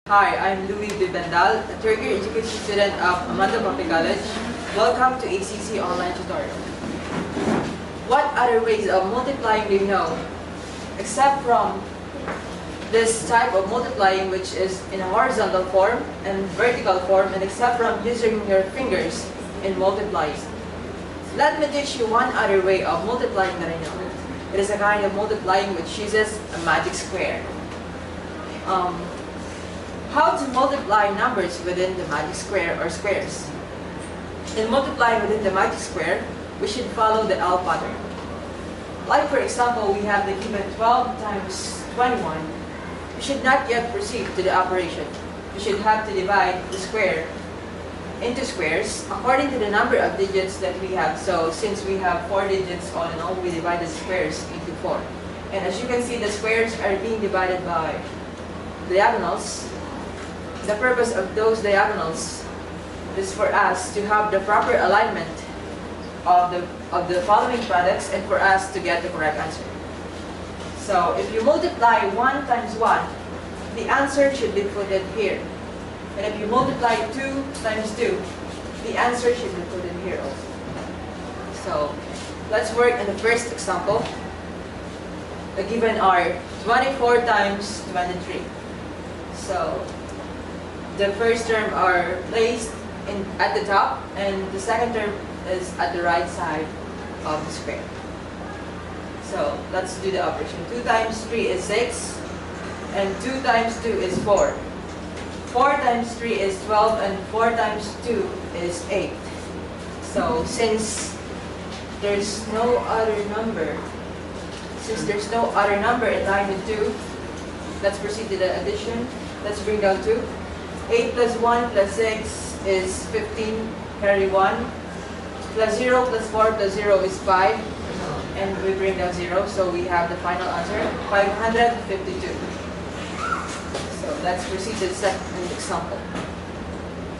Hi, I'm Louie Bendal, a third-year education student of Amando Public College. Welcome to ACC Online Tutorial. What other ways of multiplying do you know? Except from this type of multiplying, which is in a horizontal form and vertical form, and except from using your fingers in multiplying. Let me teach you one other way of multiplying that I know. It is a kind of multiplying which uses a magic square. How to multiply numbers within the magic square or squares. In multiplying within the magic square, we should follow the L pattern. Like for example, we have the given 12 times 21. We should not yet proceed to the operation. We should have to divide the square into squares according to the number of digits that we have. So since we have 4 digits all in all, we divide the squares into 4. And as you can see, the squares are being divided by diagonals. The purpose of those diagonals is for us to have the proper alignment of the following products and for us to get the correct answer. So if you multiply 1 times 1, the answer should be put in here. And if you multiply 2 times 2, the answer should be put in here also. So let's work on the first example. The given are 24 times 23. So the first term are placed at the top, and the second term is at the right side of the square. So let's do the operation. 2 times 3 is 6, and 2 times 2 is 4. 4 times 3 is 12, and 4 times 2 is 8. So since there's no other number, in line with 2, let's proceed to the addition. Let's bring down 2. 8 plus 1 plus 6 is 15, carry 1. Plus 0 plus 4 plus 0 is 5. And we bring down 0, so we have the final answer, 552. So let's proceed to the second example.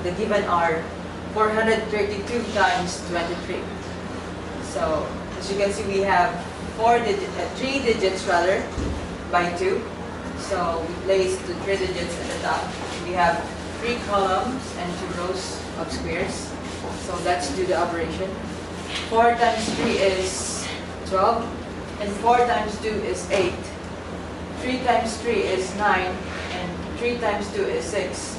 The given are 432 times 23. So as you can see, we have 3 digits rather by 2. So we place the 3 digits at the top. We have 3 columns and 2 rows of squares. So let's do the operation. 4 times 3 is 12, and 4 times 2 is 8. 3 times 3 is 9, and 3 times 2 is 6.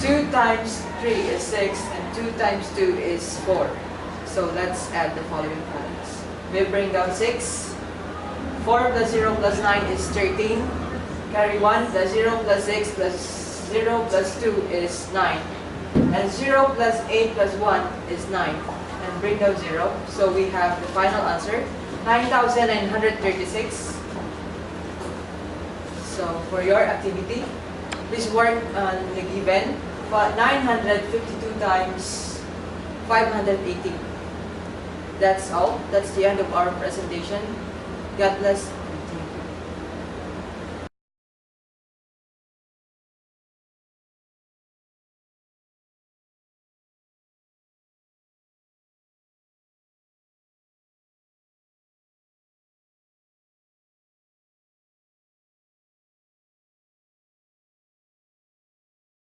2 times 3 is 6, and 2 times 2 is 4. So let's add the following products. We bring down 6. 4 plus 0 plus 9 is 13. Carry 1 plus 0 plus 6 plus 0 plus 2 is 9. And 0 plus 8 plus 1 is 9. And bring down 0. So we have the final answer, 9,936. So for your activity, please work on the given. 952 times 518. That's all. That's the end of our presentation. God bless.